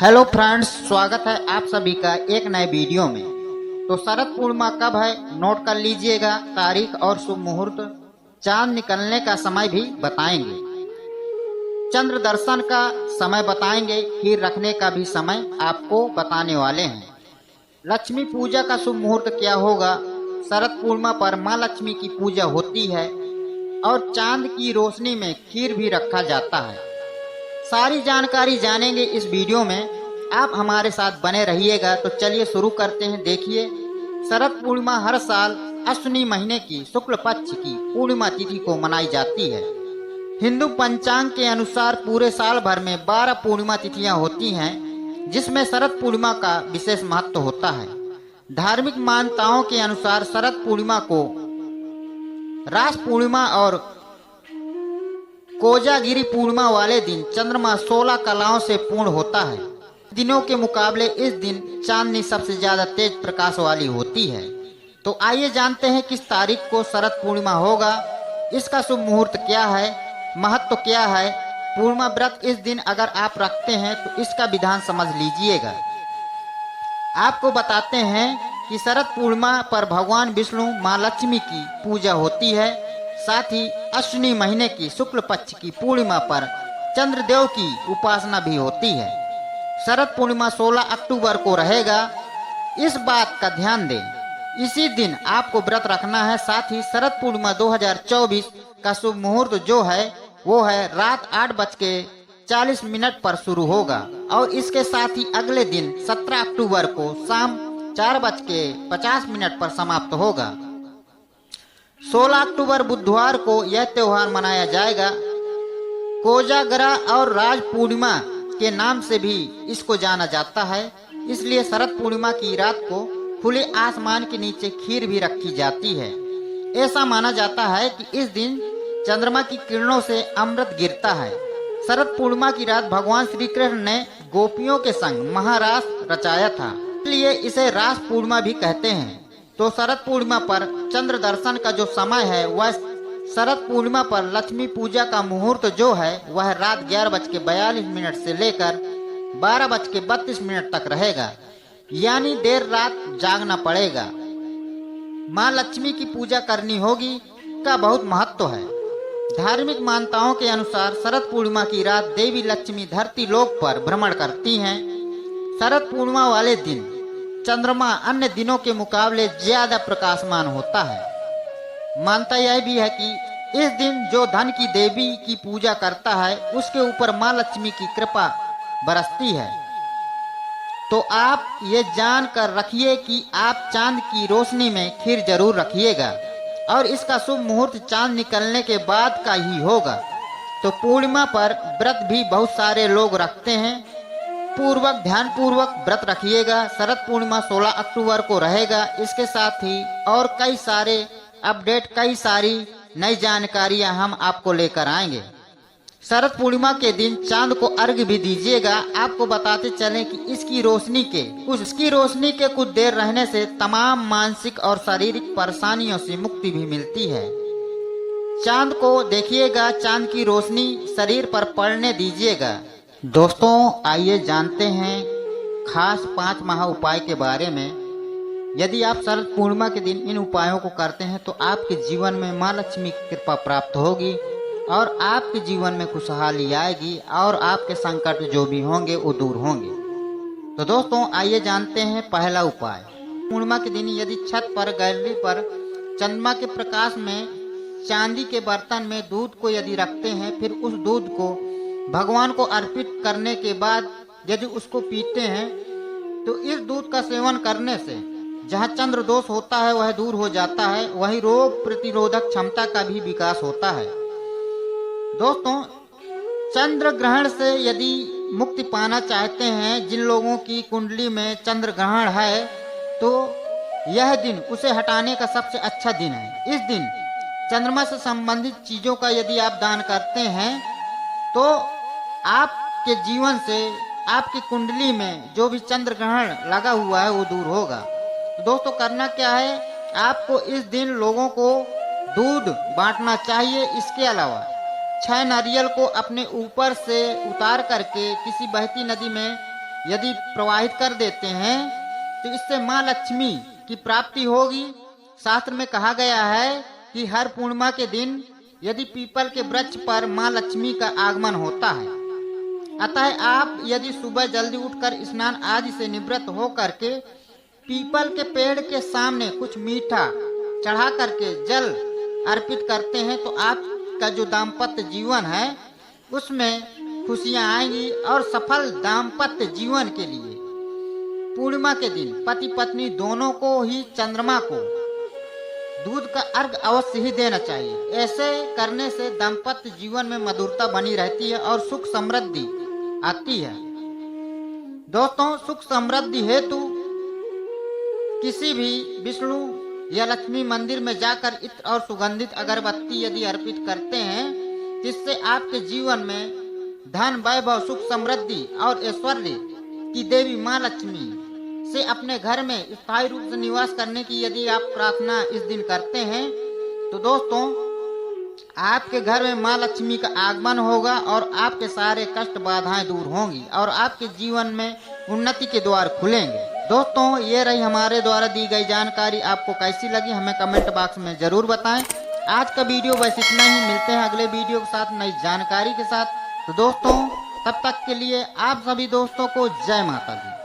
Hello friends, स्वागत है आप सभी का एक नए वीडियो में। तो शरद पूर्णिमा कब है नोट कर लीजिएगा, तारीख और शुभ मुहूर्त, चांद निकलने का समय भी बताएंगे, चंद्र दर्शन का समय बताएंगे, खीर रखने का भी समय आपको बताने वाले हैं। लक्ष्मी पूजा का शुभ मुहूर्त क्या होगा, शरद पूर्णिमा पर माँ लक्ष्मी की पूजा होती है और चांद की रोशनी में खीर भी रखा जाता है। सारी जानकारी जानेंगे इस वीडियो में, आप हमारे साथ बने रहिएगा। तो चलिए शुरू करते हैं। देखिए, शरद पूर्णिमा हर साल अश्विनी महीने की शुक्ल पक्ष की पूर्णिमा तिथि को मनाई जाती है। हिंदू पंचांग के अनुसार पूरे साल भर में 12 पूर्णिमा तिथियां होती हैं, जिसमें शरद पूर्णिमा का विशेष महत्व होता है। धार्मिक मान्यताओं के अनुसार शरद पूर्णिमा को रास पूर्णिमा और कोजागिरी पूर्णिमा वाले दिन चंद्रमा 16 कलाओं से पूर्ण होता है। दिनों के मुकाबले इस दिन चांदनी सबसे ज्यादा तेज प्रकाश वाली होती है। तो आइए जानते हैं किस तारीख को शरद पूर्णिमा होगा, इसका शुभ मुहूर्त क्या है, महत्व क्या है। पूर्णिमा व्रत इस दिन अगर आप रखते हैं तो इसका विधान समझ लीजिएगा। आपको बताते हैं कि शरद पूर्णिमा पर भगवान विष्णु माँ लक्ष्मी की पूजा होती है। साथ ही अश्विनी महीने की शुक्ल पक्ष की पूर्णिमा पर चंद्रदेव की उपासना भी होती है। शरद पूर्णिमा 16 अक्टूबर को रहेगा, इस बात का ध्यान दें। इसी दिन आपको व्रत रखना है। साथ ही शरद पूर्णिमा 2024 का शुभ मुहूर्त जो है वो है रात 8:40 पर शुरू होगा और इसके साथ ही अगले दिन 17 अक्टूबर को शाम 4:50 पर समाप्त होगा। 16 अक्टूबर बुधवार को यह त्योहार मनाया जाएगा। कोजागरा और राज पूर्णिमा के नाम से भी इसको जाना जाता है। इसलिए शरद पूर्णिमा की रात को खुले आसमान के नीचे खीर भी रखी जाती है। ऐसा माना जाता है कि इस दिन चंद्रमा की किरणों से अमृत गिरता है। शरद पूर्णिमा की रात भगवान श्री कृष्ण ने गोपियों के संग महारास रचाया था, इसलिए इसे रास पूर्णिमा भी कहते हैं। तो शरद पूर्णिमा पर चंद्र दर्शन का जो समय है वह शरद पूर्णिमा पर लक्ष्मी पूजा का मुहूर्त जो है वह रात 11:42 से लेकर 12:32 तक रहेगा, यानी देर रात जागना पड़ेगा। माँ लक्ष्मी की पूजा करनी होगी का बहुत महत्व है। धार्मिक मान्यताओं के अनुसार शरद पूर्णिमा की रात देवी लक्ष्मी धरती लोक पर भ्रमण करती हैं। शरद पूर्णिमा वाले दिन चंद्रमा अन्य दिनों के मुकाबले ज्यादा प्रकाशमान होता है। मानता यह भी है कि इस दिन जो धन की देवी की पूजा करता है उसके ऊपर माँ लक्ष्मी की कृपा बरसती है। तो आप ये जान कर रखिए कि आप चांद की रोशनी में खीर जरूर रखिएगा और इसका शुभ मुहूर्त चांद निकलने के बाद का ही होगा। तो पूर्णिमा पर व्रत भी बहुत सारे लोग रखते हैं। ध्यान पूर्वक व्रत रखिएगा। शरद पूर्णिमा 16 अक्टूबर को रहेगा। इसके साथ ही और कई सारे अपडेट, कई सारी नई जानकारियां हम आपको लेकर आएंगे। शरद पूर्णिमा के दिन चांद को अर्घ्य भी दीजिएगा। आपको बताते चलें कि इसकी रोशनी के कुछ देर रहने से तमाम मानसिक और शारीरिक परेशानियों से मुक्ति भी मिलती है। चांद को देखिएगा, चांद की रोशनी शरीर पर पड़ने दीजिएगा। दोस्तों, आइए जानते हैं खास 5 महा उपाय के बारे में। यदि आप शरद पूर्णिमा के दिन इन उपायों को करते हैं तो आपके जीवन में माँ लक्ष्मी की कृपा प्राप्त होगी और आपके जीवन में खुशहाली आएगी और आपके संकट जो भी होंगे वो दूर होंगे। तो दोस्तों, आइए जानते हैं पहला उपाय। पूर्णिमा के दिन यदि छत पर, गैलरी पर चंद्रमा के प्रकाश में चांदी के बर्तन में दूध को यदि रखते हैं, फिर उस दूध को भगवान को अर्पित करने के बाद यदि उसको पीते हैं तो इस दूध का सेवन करने से जहाँ चंद्र दोष होता है वह दूर हो जाता है, वही रोग प्रतिरोधक क्षमता का भी विकास होता है। दोस्तों, चंद्र ग्रहण से यदि मुक्ति पाना चाहते हैं, जिन लोगों की कुंडली में चंद्र ग्रहण है तो यह दिन उसे हटाने का सबसे अच्छा दिन है। इस दिन चंद्रमा से संबंधित चीजों का यदि आप दान करते हैं तो आपके जीवन से, आपकी कुंडली में जो भी चंद्र ग्रहण लगा हुआ है वो दूर होगा। तो दोस्तों, करना क्या है, आपको इस दिन लोगों को दूध बांटना चाहिए। इसके अलावा 6 नारियल को अपने ऊपर से उतार करके किसी बहती नदी में यदि प्रवाहित कर देते हैं तो इससे माँ लक्ष्मी की प्राप्ति होगी। शास्त्र में कहा गया है कि हर पूर्णिमा के दिन यदि पीपल के वृक्ष पर माँ लक्ष्मी का आगमन होता है, अतः आप यदि सुबह जल्दी उठकर स्नान आदि से निवृत्त हो करके पीपल के पेड़ के सामने कुछ मीठा चढ़ा करके जल अर्पित करते हैं तो आपका जो दाम्पत्य जीवन है उसमें खुशियां आएंगी और सफल दाम्पत्य जीवन के लिए पूर्णिमा के दिन पति पत्नी दोनों को ही चंद्रमा को दूध का अर्घ अवश्य ही देना चाहिए। ऐसे करने से दाम्पत्य जीवन में मधुरता बनी रहती है और सुख समृद्धि आती है। दोस्तों, सुख समृद्धि हेतु किसी भी विष्णु या लक्ष्मी मंदिर में जाकर इत्र और सुगंधित अगरबत्ती यदि अर्पित करते हैं, जिससे आपके जीवन में धन वैभव सुख समृद्धि और ऐश्वर्य की देवी माँ लक्ष्मी से अपने घर में स्थायी रूप से निवास करने की यदि आप प्रार्थना इस दिन करते हैं तो दोस्तों आपके घर में माँ लक्ष्मी का आगमन होगा और आपके सारे कष्ट बाधाएं दूर होंगी और आपके जीवन में उन्नति के द्वार खुलेंगे। दोस्तों, ये रही हमारे द्वारा दी गई जानकारी। आपको कैसी लगी हमें कमेंट बॉक्स में जरूर बताएं। आज का वीडियो बस इतना ही। मिलते हैं अगले वीडियो के साथ नई जानकारी के साथ। तो दोस्तों, तब तक के लिए आप सभी दोस्तों को जय माता दी।